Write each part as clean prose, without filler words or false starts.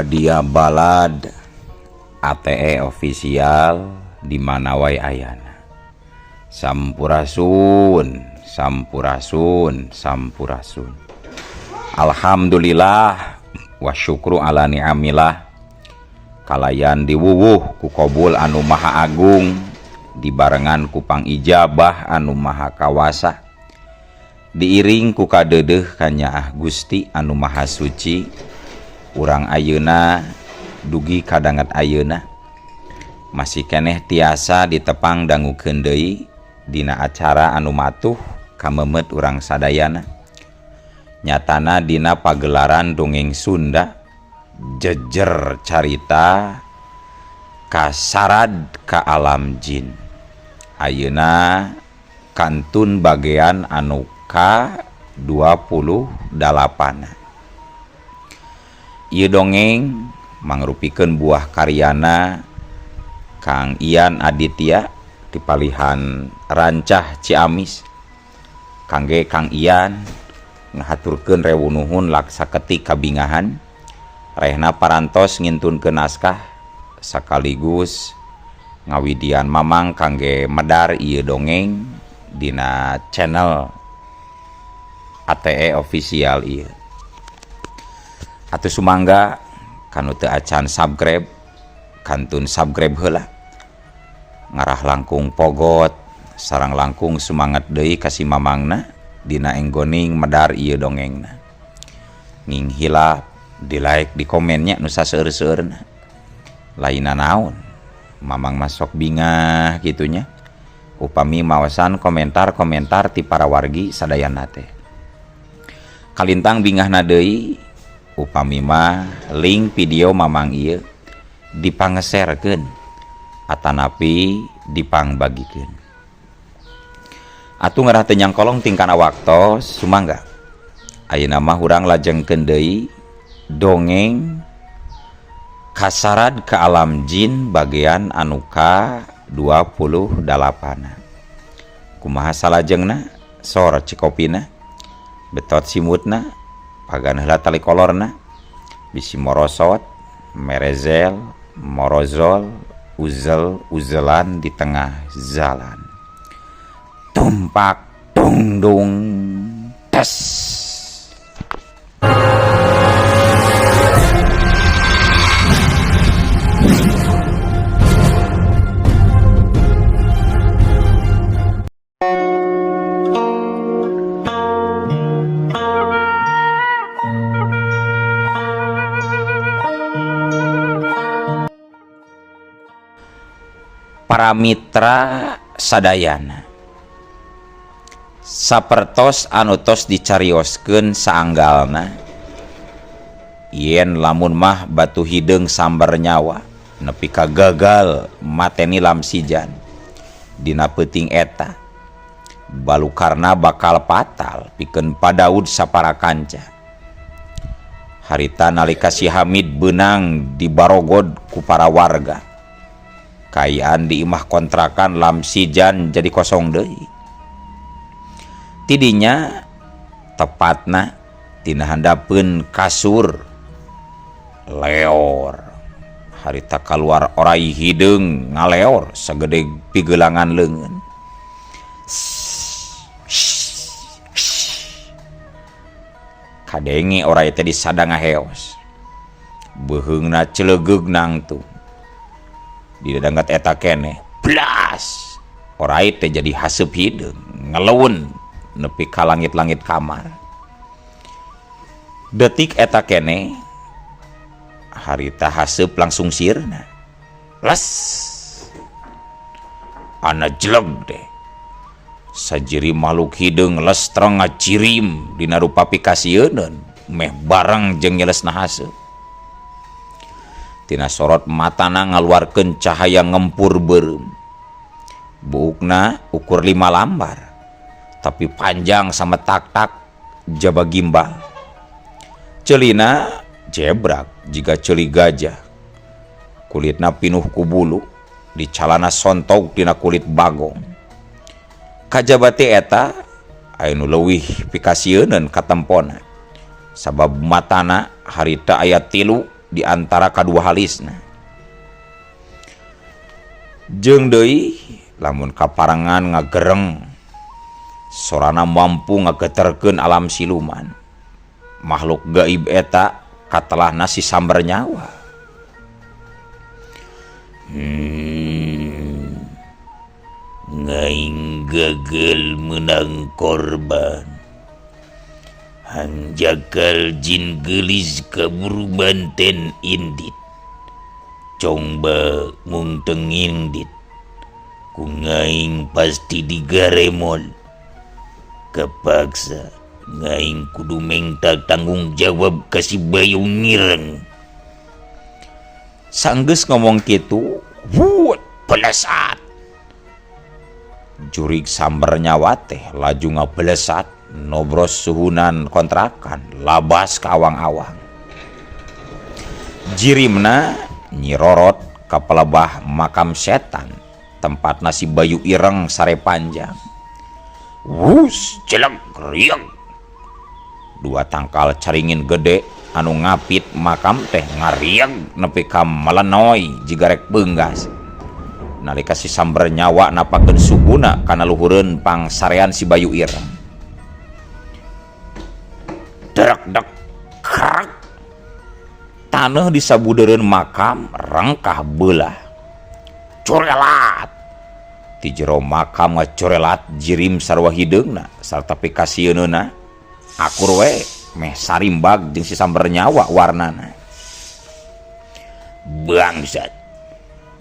Wadia Balad ATE official di mana wae ayana. Sampurasun, sampurasun, sampurasun. Alhamdulillah wa syukru ala ni'amillah. Kalayan diwuwuh ku qabul anu maha agung, dibarengan ku pangijabah anu maha kawasa, diiring ku kadeudeuh ka Nyaah Gusti anu maha suci. Urang ayeuna dugi kadangat ayeuna masih keneh tiasa ditepang dangukeun deui dina acara anu matuh kamemet urang sadayana. Nyatana dina pagelaran dongeng Sunda jejer carita kasarad ka alam jin. Ayeuna kantun bagean anu ka-28. Ieu dongeng mangrupikeun buah karyana Kang Ian Aditya dipalihan Rancah Ciamis. Kangge Kang Ian ngahaturkeun rewu nuhun laksa ketik kabingahan rehna parantos ngintunkeun naskah sakaligus ngawidian mamang kangge medar ieu dongeng dina channel ATE official ieu. Atuh sumangga kanu teu acan subscribe kantun subscribe heula, ngarah langkung pogot sareng langkung sumanget deui ka si mamangna dina enggoning medar ieu dongengna. Nging hilap di like di komennya nu saseueur-seueurna. Lainna naon, mamang masok bingah gitunya. Upami maosan komentar-komentar ti para wargi sadayana teh. Kalintang bingahna deui upami mah link video mamang ieu dipangeserkeun atanapi dipangbagikeun. Atuh ngarah teu nyangkolong tingkana waktos sumangga ayeuna mah urang lajengkeun deui dongeng kasarad ka alam jin bagean anu ka-28. Kumaha salajengna sor cikopina betot simutna pagan heula tali kolorna bisi morosot merezel morozol uzel uzelan di tengah jalan tumpak dung dung tes. Para mitra sadayana, sapertos anu tos dicarioskeun saanggalna, yen lamun mah batu hideung sambar nyawa nepi ka gagal mateni lamsijan dina peuting eta, balukarna bakal fatal pikeun padaud sapara kanca. Harita nalika si Hamid beunang dibarogod ku para warga, kayaan di imah kontrakan lamsijan jadi kosong deui. Tidinya tepatna tina handapeun kasur leor. Harita kaluar orai hideung ngaleor sagede pigeulangan leungeun. Kadenge orai teh disadang ngaheos. Beuheungna celegeug nangtung. Di dadangkat eta keneh blas orai teh jadi haseup hideung ngeleun nepi ka langit-langit kamar. Detik eta keneh harita haseup langsung sirna les ana jeleg deh sajiri makhluk hideung les terang ngacirim dina rupa pikasieun meh bareng jeung nyelesna haseup. Tina sorot matana ngaluarkeun cahaya ngempur beureum. Buukna ukur 5 lambar tapi panjang sama tak-tak jaba gimbal. Ceulina jebrak jiga ceuli gajah. Kulitna pinuh ku bulu, dicalana sontog dina kulit bagong. Kajaba teh eta aya nu leuwih pikasieun ka tempona. Sabab matana harita aya 3 di antara kadua halisna. Jeung deui lamun kaparangan ngagereng sorana mampu ngageterkeun alam siluman, makhluk gaib eta katelahna si sambar nyawa. Ngaing gagal menang korban, hanjakal jin gelis kaburu banten indit, coba mung tengindit, ku ngaing pasti digaremol, kepaksa ngaing kudu mengta tanggung jawab kasih bayu ngireng. Sanggeus ngomong kitu, wuut pelesat. Jurig sambar nyawa teh laju ngabelesat, nobros suhunan kontrakan, labas ka awang-awang. Jirimna nyirorot ka pelebah makam setan, tempatna si bayu ireng sare panjang. Wus jelek riang. Dua tangkal caringin gede anu ngapit makam teh ngariang nepi ka melenoi jigarek beunggas. Nalika si sambar nyawa napakeun suguna kana luhureun pangsarean si bayu ireng. Derak dek krak. Taneuh di sabudereun makam rengkah beulah. Corelat. Ti jero makam ngacorelat jirim sarua hideungna sarta pikasieunna akur we meh sarimbag jeung si sambar nyawa warnana. Bangsat,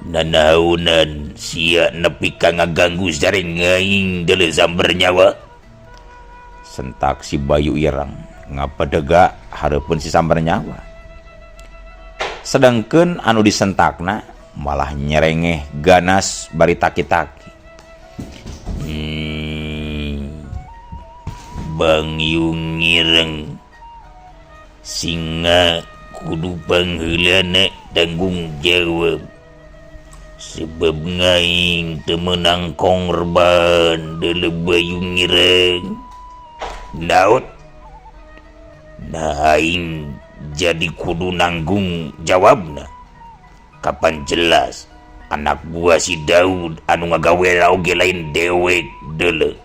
nanaunan sia nepi ka ngaganggu sareng ngaing deuleu sambar nyawa. Sentak si bayu ireng ngapadega hareupeun si sambar nyawa. Sedangkeun anu disentakna malah nyerengeh ganas bari taki-taki. Bang Yung ngireng, singa kudu pangheulana tanggung jawab, sebab ngaing teu meunang korban deuleu bayu ngireng. Naot? Nah aing jadi kudu nanggung jawabna. Kapan jelas anak buah si Daud anu ngagawe oge lain dewek deuleu.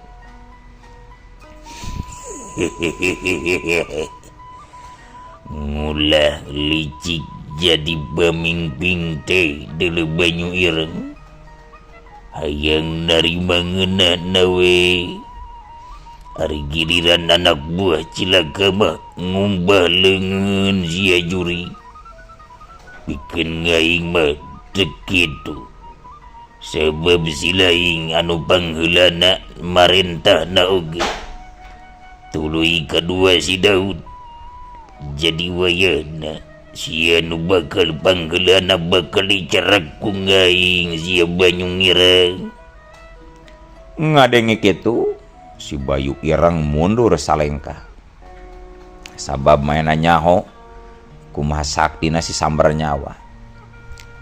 Ngulah licik jadi pemimpin teh deuleu banyu ireng, hayang narima ngeunana we. Ari giliran anak buah cilaka mah ngumbah leungeun sia juri, pikeun ngaing mah teu kitu. Sebab si laing anu pangheulana marentahna oge tuluy kadua si Daud. Jadi wayahna sia nu bakal pangheulana bakal dicerak ku ngaing sia banyu ngireng. Ngadenge kitu si bayu ireng mundur salengkah. Sabab maena nyaho kumaha saktina si sambar nyawa.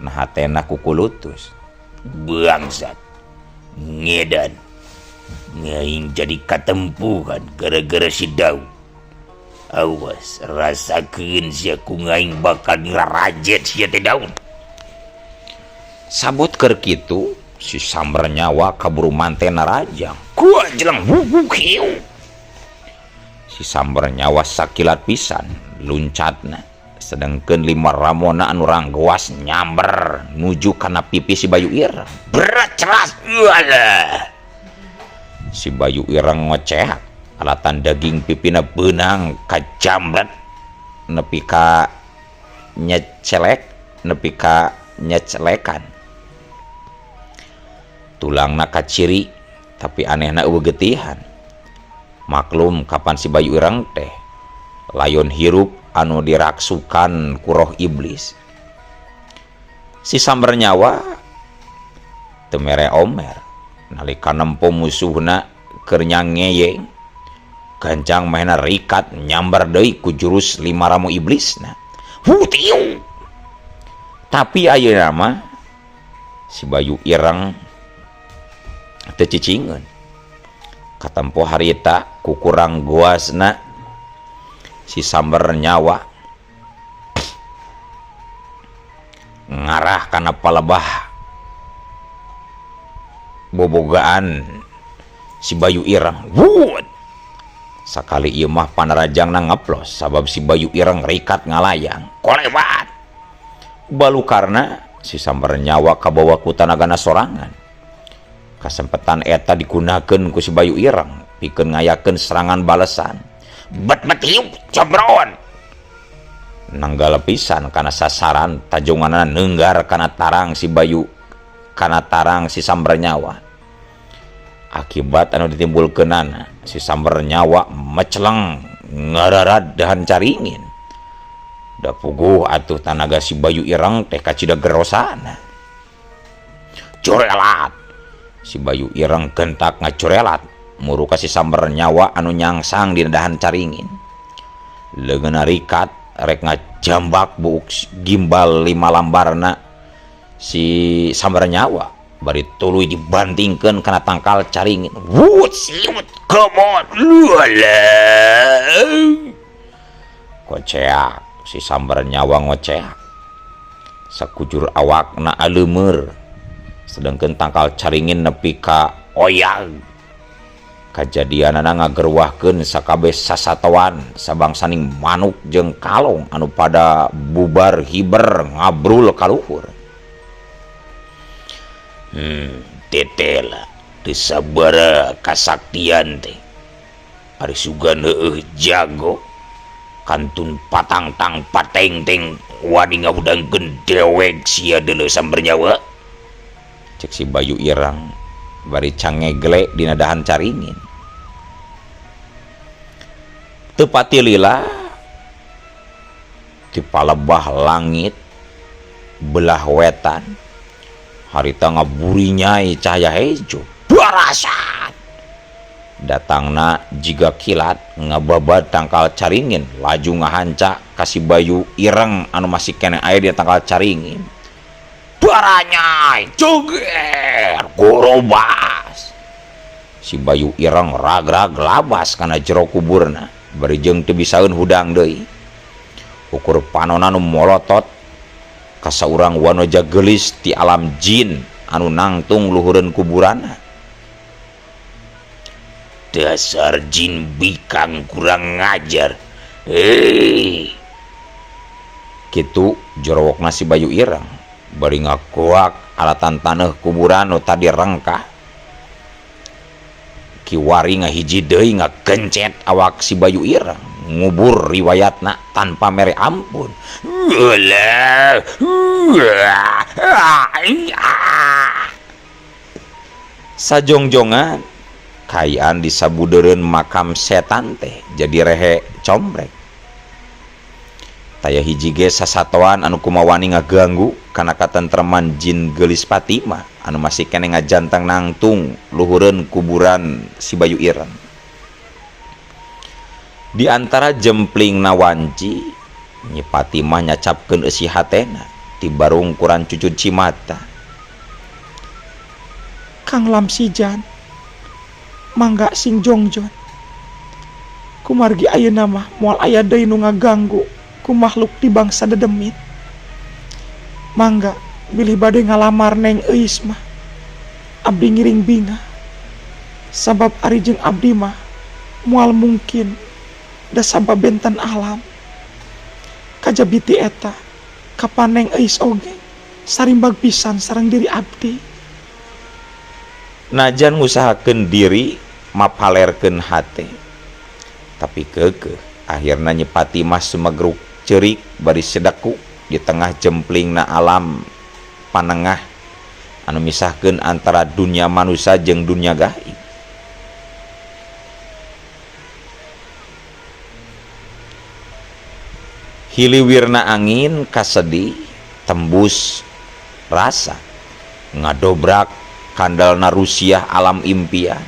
Nah hatena kukulutus. Bangsat, ngedan, ngaing jadi katempuhan gara-gara si Daud. Awas rasakeun sia ku ngaing bakal dirarajet sia teh Daud. Sabot keur kitu si sambar nyawa kaburu mantena rajang. Gua jelang wuk hiu. Si sambar nyawa sakilat pisan luncatna, sedangkeun lima ramona anu ranggoas nyamber nuju kana pipi si bayu ireng. Berat ceras eueuh. Si bayu ireng ngocehat, alatan daging pipina beunang kajambret nepi ka nyecelekan. Tulangna kaciri tapi anehna eueuh getihan. Maklum kapan si bayu ireng teh layon hirup anu diraksukan ku roh iblis. Si sambar nyawa teu mere omer nalika nempo musuhna keur nyangeyeng, gancang mahena rikat nyambar deui ku jurus lima ramu iblisna. Hutiu. Tapi ayeuna mah si bayu ireng teu cicingeun. Katempo harita ku kurang goasna si sambar nyawa ngarah kana palebah bobogaan si Bayu Ireng. Wut sakali ieu mah panarajangna ngaplos sabab si Bayu Ireng rikat ngalayang kolewat balu karena si Sambar Nyawa kabawa ku tanagana sorangan. Kasempetan eta digunakeun ku si Bayu Ireng pikeun ngayakeun serangan balesan. Bet hiup combron nanggal pisan kana sasaran tajonganna neunggar kana tarang si Bayu kana tarang si Sambar Nyawa. Akibat anu ditimbulkeunana si Sambar Nyawa meceleng ngararad dahan caringin. Da puguh atuh tanaga si Bayu Ireng teh kacida gerosana. Curelat si Bayu Ireng gentak ngacurelat muru ka si Sambar Nyawa anu nyangsang dina dahan caringin. Leungeunna rikat rek ngajambak buuk gimbal 5 lambarna si Sambar Nyawa. Bari tuluy dibantingkeun kana tangkal caringin. Wut siut kemot lala. Koceak si Sambar Nyawa ngoceak. Sakujur awakna aleumeur. Sedengkeun tangkal caringin nepi ka oyag. Kajadianana ngagerwahkeun sakabeh sasatoan sabangsaning manuk jeung kalong anu pada bubar hiber ngabrul ka luhur. Tetel disabara kasaktian teh ari sugan heueuh jago kantun patang-tang pateng-teng wani ngahudangkeun dewek sia deuleu Sambar Nyawa. Cek si Bayu Ireng bari cangegle dina dahan caringin. Teu pati lila ti palebah langit belah wetan harita ngaburi nyai cahaya hejo barasat datangna jiga kilat ngababad tangkal caringin laju ngahanca ka si Bayu Ireng anu masih kene aya di tangkal caringin. Baranyai joger gorobas si Bayu Ireng ragrag labas kana jero kuburna bari jeung teu bisaeun hudang deui. Ukur panonna nu molotot ka saurang wanoja geulis ti alam jin anu nangtung luhureun kuburanna. Dasar jin bikang kurang ngajar. Kitu jorowokna si Bayu Ireng bari ngakoak alatan taneuh kuburan nu tadi rengkah. Kiwari ngahiji deui ngagencet awak si Bayu Ireng ngubur riwayatna tanpa mere ampun. Sajongjongan kayaan disabudeureun makam setan teh jadi rehe combrek. Taya hiji ge sasatoan anu kumawani ngaganggu kana katentreman jin geulis Fatimah anu masih kene ngajantang nangtung luhureun kuburan si Bayu Ireng. Di antara jemplingna wanci Nyi Fatimah nyacapkeun eusi hatena ti barung kuran cucud cimata. Kang Lamsijan mangga sing jongjon kumargi ayeuna mah moal aya deui nu ngaganggu ku makhluk di bangsa dedemit. Mangga bilih bade ngalamar neng euis mah abdi ngiring binga sabab ari jeung abdi mah moal mungkin da sabab benten alam kajabiti eta kapan neng euis oge sarimbag pisan sareng diri abdi. Najan ngusahakeun diri mapalerkeun hate tapi keukeuh akhirna Nyi Fatimah sumegruk ceurik bari sedaku di tengah jemplingna alam panengah anu misahkeun antara dunia manusia jeung dunia gaib. Hiliwirna angin kasedi tembus rasa ngadobrak kandalna Rusiah alam impian.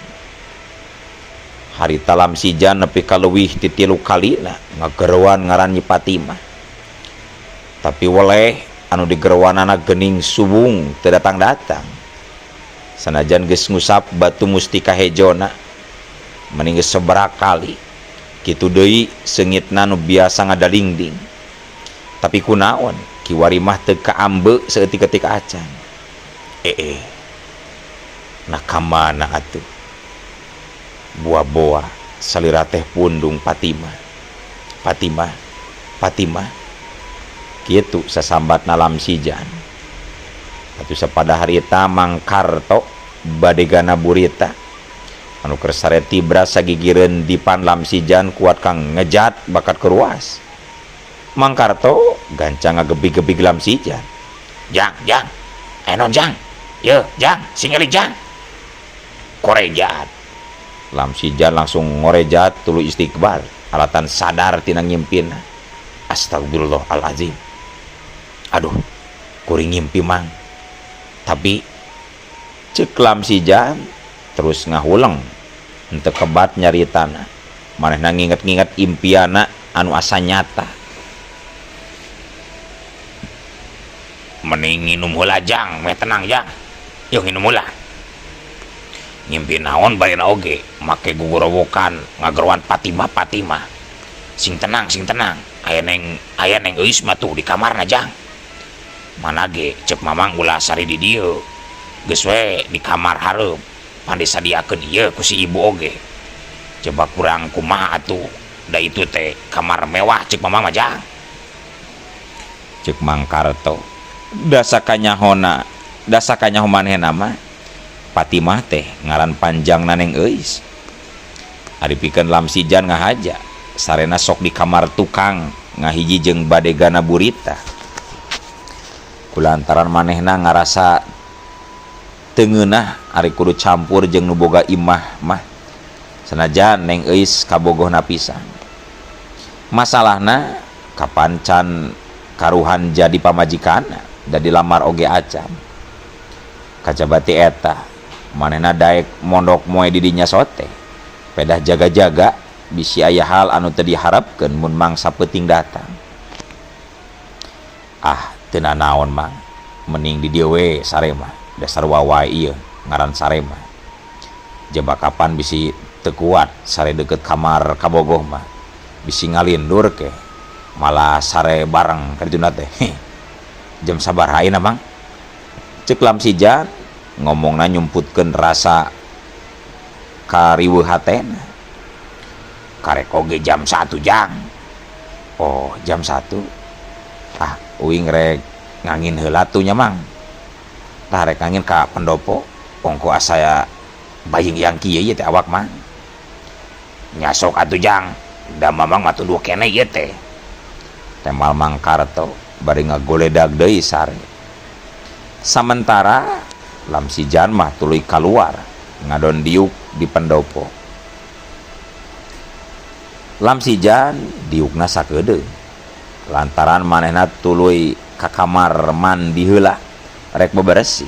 Harita Lamsijan nepi ka leuwih ti 3 kalina ngagerewan ngaran Nyi Fatimah. Tapi weleh anu digerewanana geuning subung teu datang-datang. Sanajan geus ngusap batu mustika hejona mending geus sabaraha kali kitu deui seungitna nu biasa ngadalingding. Tapi kunaon kiwari mah teu kaambe saeutik-eutik acan. Nakamana atuh buah-buah salira teh pundung Fatimah kitu sasambatna Lamsijan. Atuh sapada harita Mang Karto bade gana burita anu keur sare tibra sagigireun dipan Lamsijan kuat kang ngejat bakat keruas. Mang Karto gancang ngagebig-gebig Lamsijan. Jang enon Jang, ye Jang singali Jang korejat. Lamsijan langsung ngorejat tuluy istighfar alatan sadar tina ngimpina. Astagfirullahalazim, aduh kuring ngimpi Mang. Tapi cek Lamsijan terus ngahuleng henteu kebat nyaritana, manehna nginget-nginget impiana anu asa nyata. Mending nginum heula Jang, meh tenang Jang, yuk nginum heula. Ngimpi naon bareuna oge make gugorowokan ngageruan Fatimah. Sing tenang aya neng euis mah tuh di kamarna Jang. Mana ge cek Mamang ulah sari di dieu, geus we di kamar hareup pan disadiakeun ieu ku si ibu oge. Coba kurang kumaha atuh, da itu teh kamar mewah cek Mamang mah Jang. Cek Mang Karto, da sakanyaho manehna mah Fatimah teh ngaran panjangna neng euis. Ari pikeun Lamsijan ngahaja sarena sok di kamar tukang ngahiji jeung bade gana burita. Kulantaran manehna ngarasa teu ngeunah ari kudu campur jeung nu boga imah mah, sanajan neng euis kabogohna pisan. Masalahna kapancan karuhan jadi pamajikanna da dilamar oge acan. Kacabati eta manehna daek mondok moe di dinya sote, pedah jaga-jaga bisi aya hal anu teu diharapkeun mun mangsa peuting datang. Teu naon Mang, mending di dieu we sare mah, dasar wawai ieu ngaran sare mah. Jeba kapan bisi teu kuat sare deukeut kamar kabogoh mah, bisi ngalindur ke malah sare bareng kadituna teh. Jam sabaraha ayeuna Mang? Cek Lamsijan ngomongna nyumputkeun rasa kariweuh hatena. Karek oge jam 1 Jang. Oh jam 1. Uing rek ngangin heula tuh nya Mang. Tah rek ngangin ka pendopo ongko asa baying yang kieu ieu teh awak Mang. Nyasok atuh Jang, da Mamang mah tunduh keneh ieu teh. Temal Mang Karto bari ngagoledag deui sare. Sementara Lamsijan mah tuluy kaluar ngadon diuk di pendopo. Lamsijan diukna sakedeung lantaran manehna tuluy ka kamar mandi heula rek beberesi.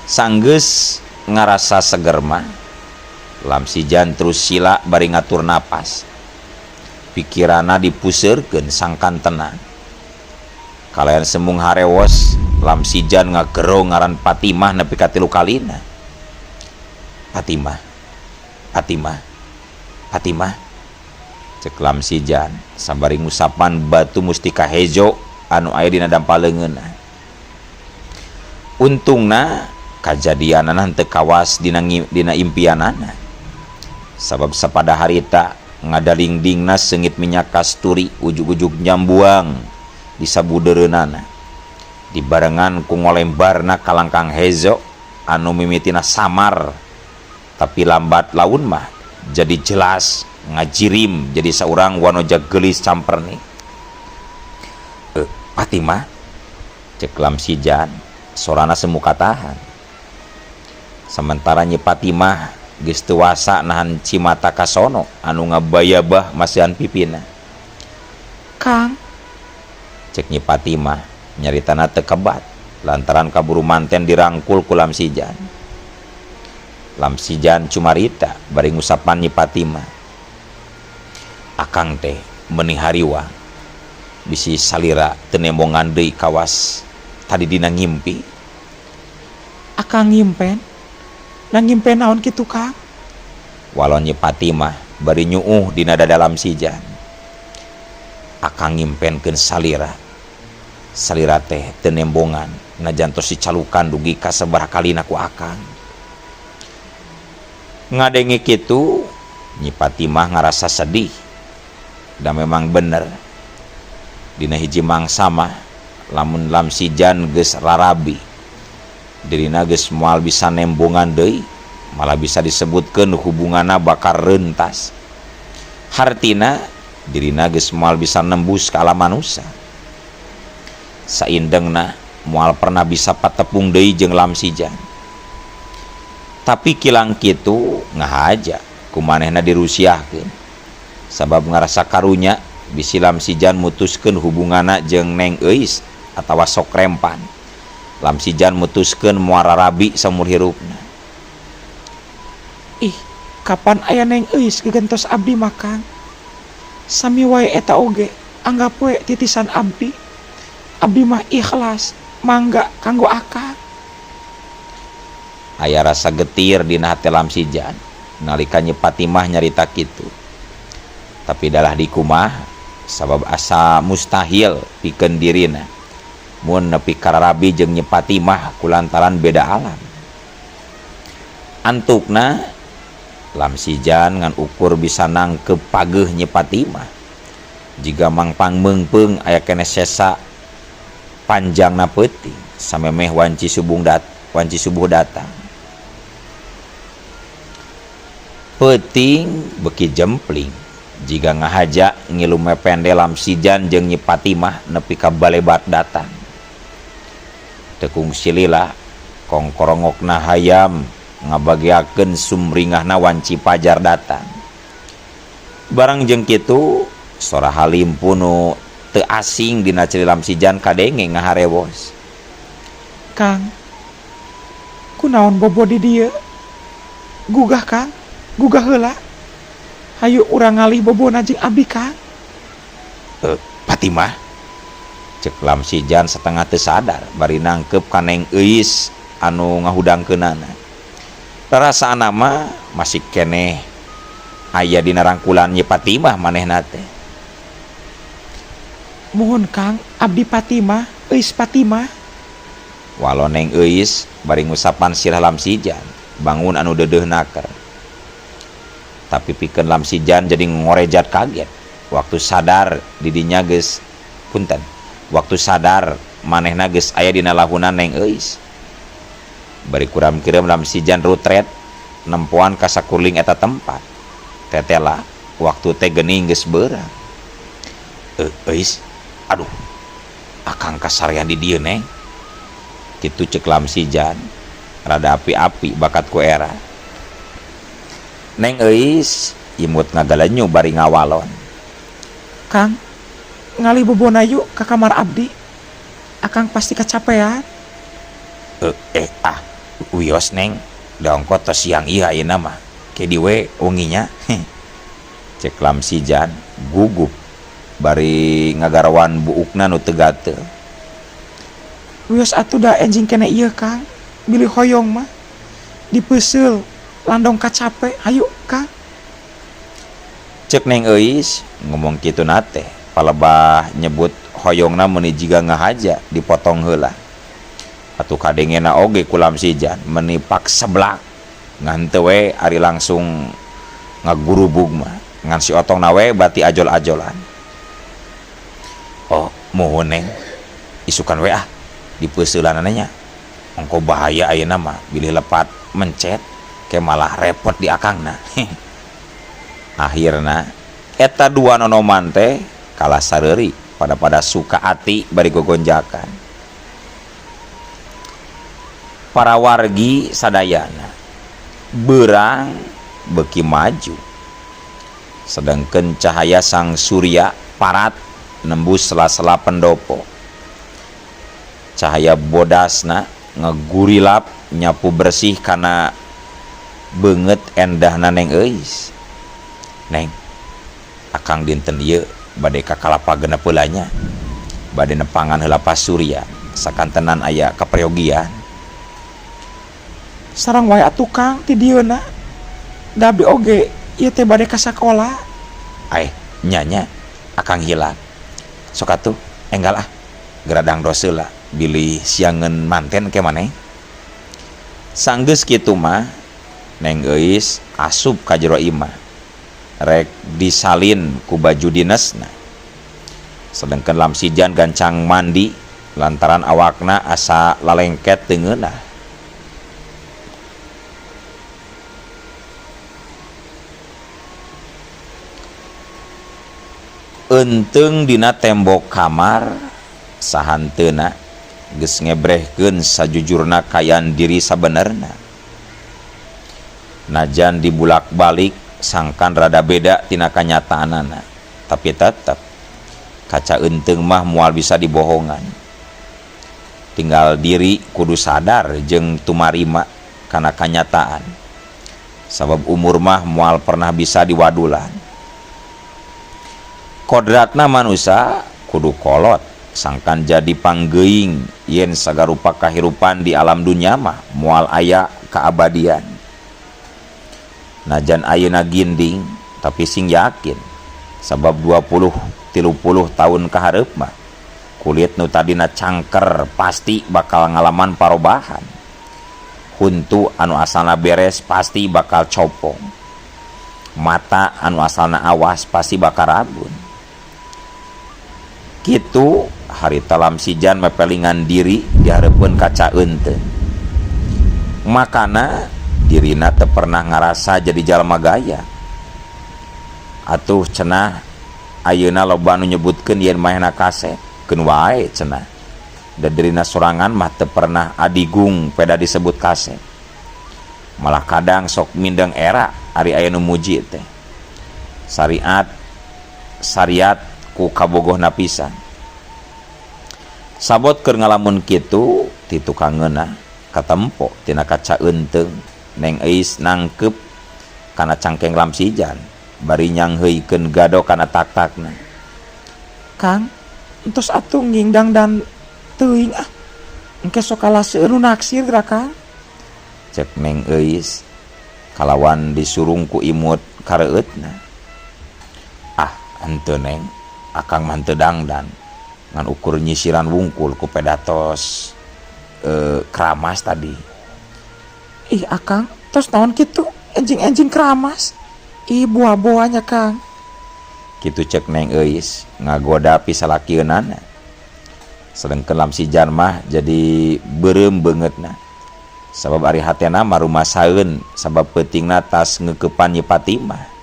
Sanggeus ngarasa seger mah Lamsijan terus sila bari ngatur napas. Pikirana dipuseurkeun sangkan tenang. Kalayan sembung harewos Lamsijan ngagero ngaran Fatimah nepi ka 3 kalina. Fatimah cek Lamsijan sabari ngusapan batu mustika hejo anu aya dina dampaleungeunna. Untungna kajadianana henteu kawas dina impianana. Sabab sapada harita ngadalingdingna seungit minyak kasturi ujug-ujug nyambuang di sabudeureunana. Dibarengan ku ngolembarna kalangkang hejo anu mimitina samar tapi lambat laun mah jadi jelas ngajirim jadi saurang wanoja geulis camperni. Fatimah cek Lamsijan sorana semu katahan. Sementara Nyi Fatimah geus teu wasa nahan cimata kasono anu ngabayabah masihan pipina. Kang cek Nyi Fatimah nyaritana teu kebat lantaran kaburu manten dirangkul ku Lamsijan. Lamsijan cumarita bari ngusapan Nyi Fatimah. Akang teh meuni hariwa bisi salira teu nembongan deui kawas tadi dina ngimpi. Akang ngimpen? Da ngimpen naon kitu Kang? Walon Nyi Fatimah bari nyuuh dina dada Lamsijan. Akang ngimpenkeun salira salira teh teu nembongan najan tos dicalukan dugi ka sabaraha kalina ku akang. Ngadenge kitu Nyi Patimah ngarasa sedih. Da memang bener dina hiji mangsa mah lamun Lamsijan geus rarabi dirina geus moal bisa nembongan deui, malah bisa disebutkeun hubunganna bakal reuntas. Hartina dirina geus moal bisa nembus ka alam manusia. Saindengna moal pernah bisa patepung deui jeung Lamsijan. Tapi kilang kitu ngahaja kumanehna dirusiahkeun. Sabab ngarasa karunya bisi Lamsijan mutuskeun hubunganna jeung Neng Euis atawa sok rempan. Lamsijan mutuskeun moal rarabi saumur hirupna. Ih, kapan aya Neng Euis gegentos abdi mah Kang? Sami wae eta oge, anggap we titisan abdi. Abdi mah ikhlas mangga kanggo akang. Aya rasa getir dina hate Lamsijan nalika Nyi Patimah nyarita kitu. Tapi dalah dikumah sabab asa mustahil pikeun dirina mun nepi kararabi jeung Nyi Patimah kulantaran beda alam. Antukna Lamsijan ngan ukur bisa nangkep pageuh Nyi Patimah. Jiga mangpang meungpeung aya keneh sesa panjangna peuting samemeh wanci subuh datang. Peuting beki jempling jiga ngahaja ngilu mepende Lamsijan jeung Nyi Patimah nepi ka balebat datang. Tekung silila kongkorongokna hayam ngabagiakeun sumringahna wanci pajar datang. Barang jeung kitu sora halim punu teu asing dina ciri Lamsijan kadenge ngaharewos. Kang, kunaon bobo di dieu? Gugah Kang, gugah heula. Hayu urang ngalih bobona jeung abdi Kang. Patimah, cek Lamsijan setengah teu sadar bari nangkep ka Neng Euis anu ngahudangkeunana. Rarasaanna mah masih keneh aya dina rangkulan Nyi Patimah manehna teh. Mohon Kang, abdi Patimah, Euis Patimah. Walau Neng Euis bari ngusapan sirah Lamsijan bangun anu deudeuh naker. Tapi pikeun Lamsijan jadi ngorejat kaget waktu sadar didinya geus punten. Waktu sadar manehna geus aya dina lahunan Neng Euis. Bari kuram-kireum Lamsijan rutret nempoan ka sakurling eta tempat. Tetela waktu teh geuning geus beurang. Euis, aduh, akang kasarean di dieu Neng. Kitu ceuk Lamsijan, rada api-api bakat ku era. Neng Euis imut ngagalenyu bari ngawalon. Kang, ngalih bobona yuk ka kamar abdi. Akang pasti kecapean. Wios Neng, daongkot tos siang ieu ayeuna mah. Ke diwe wenginya. Cek Lamsijan gugup bari ngagarawan buukna nu teu gateul. Wios atuh da enjing kene ieu Kang. Bilih hoyong mah. Dipeuseul landong kacape, hayu Kang. Cek Neng Euis ngomong kitu nate palebah nyebut hoyongna meuni jiga ngahaja dipotong heula. Atuh kadengena oge ku Lamsijan meuni pak seblak ngan teu we ari langsung ngagurubug mah ngan si otongna we bati ajol-ajolan. Oh, mohon Neng isukan we dipeuseulana nya. Ongko bahaya ayeuna mah bilih lepat mencet ke malah repot di akangna. Akhirna eta dua nonoman teh kalah sareuri pada suka ati bari gogonjakan. Para wargi sadayana beurang beuki maju. Sedangkeun cahaya sang surya parat nembus sela-sela pendopo. Cahaya bodasna ngegurilap nyapu bersih kana beungeut endahna Neng Euis. Neng, akang dinten ieu bade ka kalapa genep heulanya. Bade nepangan heula pas surya sakantenan aya kapreogian. Sareng wae atuh Kang ti dieuna. Da abdi oge ieu teh bade ka sakola. Nya akang hilang. Sok atuh enggal geradang dosela bilih siangeun manten ke maneh. Sanggeus kitu mah Neng Euis asup ka jero imah rek disalin ku baju dinesna. Sedengkeun Lamsijan gancang mandi lantaran awakna asa lalengket teu ngeunah. Enteung dina tembok kamar sahanteuna geus ngebrehkeun sajujurna kayan diri sabenerna. Najan dibulak-balik sangkan rada beda tina kanyataanana, tapi tetep kaca enteung mah moal bisa dibohongan. Tinggal diri kudu sadar jeung tumarima kana kanyataan. Sabab umur mah moal pernah bisa diwadulan. Kodratna manusia kudu kolot sangkan jadi panggeuing yen sagarupa kahirupan di alam dunya mah moal aya kaabadian. Najan ayeuna ginding tapi sing yakin sabab 20-30 tahun kahareup mah kulit nu tadina cangker pasti bakal ngalaman parobahan. Huntu anu asalna beres pasti bakal copong. Mata anu asalna awas pasti bakal rabun. Kitu harita Lamsijan mepelingan diri di hareupeun kaca enteung. Makana dirina teu pernah ngarasa jadi jalma gaya. Atuh cenah ayeuna loba nu nyebutkeun yen mahena kaset, keun wae cenah. Da dirina sorangan mah teu pernah adigung peda disebut kaset. Malah kadang sok mindeng era ari aya nu muji teh. Syariat ku kabogohna pisan. Sabot keur ngalamun kitu ti tukangeuna katempo tina kaca enteung. Neng Euis nangkep kana cangkeng Lamsijan bari nyangheuikeun gado kana tak-takna. Kang, entos atuh ngingdang dan teuing engke sok kalaseueun nu naksir geura Kang. Cek Neng Euis kalawan disurung ku imut kareueutna. Henteu Neng, akang mah teu dangdan ngan ukur nyisiran wungkul ku pedatos keramas tadi. Ih Akang, tos naon kitu enjing-enjing keramas? Ih buah-buahnya Kang. Kitu cek Neng Euis ngagoda pisalakieunana. Sedengkeun Lamsijan mah jadi beureum beungeutna. Sabab ari hatena marumasaeun sabab peutingna tas ngeukepan Nyi Patimah.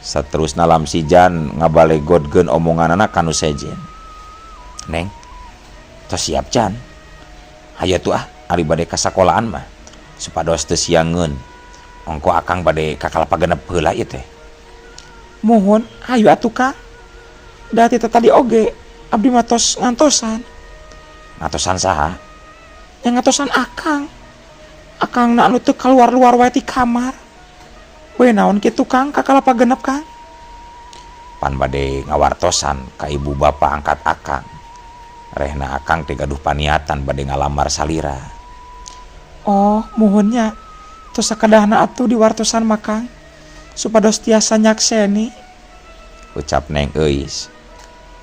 Saterusna Lamsijan ngabalegodkeun omonganana kanu sejen. Neng, tos siap can? Hayu tuh ari bade ka sakolahan mah supados teu siangeun. Ongko akang bade ka kalapagenep heula ieu teh. Mohon, hayu atuh Kang. Da ti tadi oge abdi mah tos ngantosan. Ngatosan saha? Yang ngatosan Akang. Akangna anu teu kaluar-luar wae ti kamar. We naon kitu Kang ka kalapagenep Kang? Pan bade ngawartosan ka ibu bapa angkat akang. Rehna akang teh gaduh paniatan bade ngalamar salira. Oh, muhunnya. Tos sakadahna atuh diwartosan mah Kang. Supados tiasa nyakseni. Ucap Neng Euis.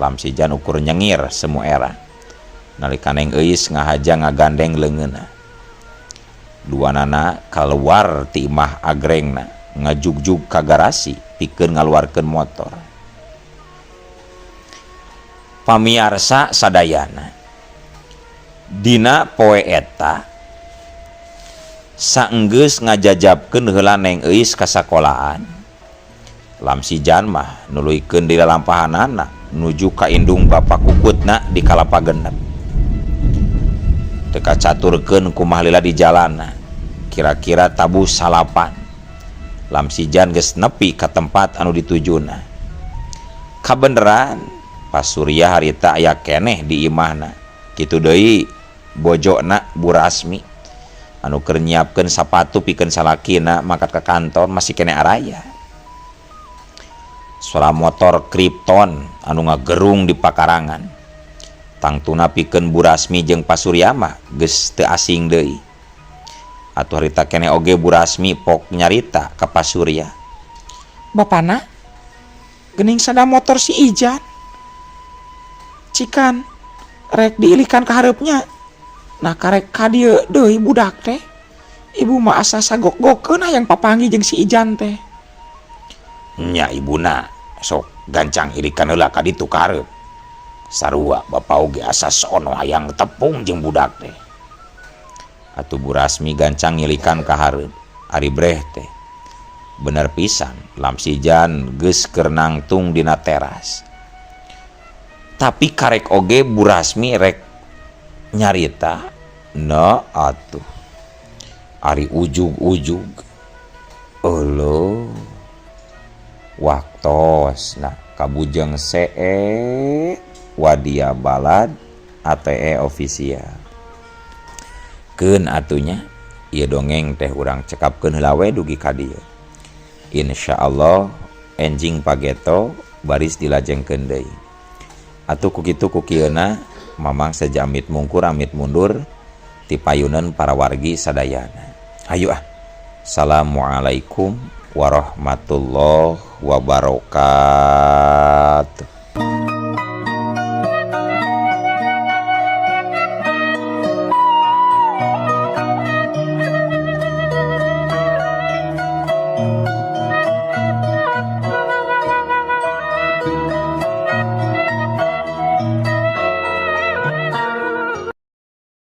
Lamsijan ukur nyengir semu era. Nalika Neng Euis ngahaja ngagandeng leungeunna. Duanana kaluar ti imah agrengna ngajugjug ka garasi pikeun ngaluarkeun motor. Pamiarsa sadayana, dina poe eta saenggeus ngajajabkeun heula Neng Euis ka sakolahan, Lamsijan mah nuluykeun di lalampahanana nuju ka indung bapa kukutna di Kalapagenep. Teu kacaturkeun kumaha lila di jalanna, kira-kira tabuh salapan. Lamsijan geus nepi ka tempat anu ditujuna. Kabeneran pas Surya harita aya keneh di imahna. Kitu deui bojona Bu Rasmi anu keur nyiapkeun sapatu pikeun salakina mangkat ka kantor masih keneh araya. Suara motor Krypton anu ngagerung di pakarangan. Tangtuna pikeun Bu Rasmi jeung Pak Surya mah geus teu asing deui. Atuh harita keneh oge Bu Rasmi pok nyarita ka Pak Surya. Bapana, geuning sada motor si Ijan. Cikan rek diilikan ka hareupnya. Nah karek ka dieu deui budak teh. Ibu mah asa sagok-gokeun hayang papanggih jeung si Ijan teh. Nya ibuna sok gancang ilikan heula ka ditu ka hareup. Sarua bapa oge asa sono hayang tepung jeung budak teh. Atuh Bu Rasmi gancang ngilikan ka hareup. Ari breh teh bener pisan lam si Ijan geus keur nangtung dina teras. Tapi karek oge Bu Rasmi rek nyarita atuh ari ujug-ujug eueuh waktos kabujeng see wadia balad ATE official keun atunya ieu dongeng teh urang cekapkeun heula we dugi ka dieu. Insyaallah enjing pageto baris dilajengkeun deui. Atuh kukitu kukieuna mamang sejamit mungkur amit mundur ti payuneun para wargi sadayana. Hayu Assalamualaikum warahmatullahi wabarakatuh.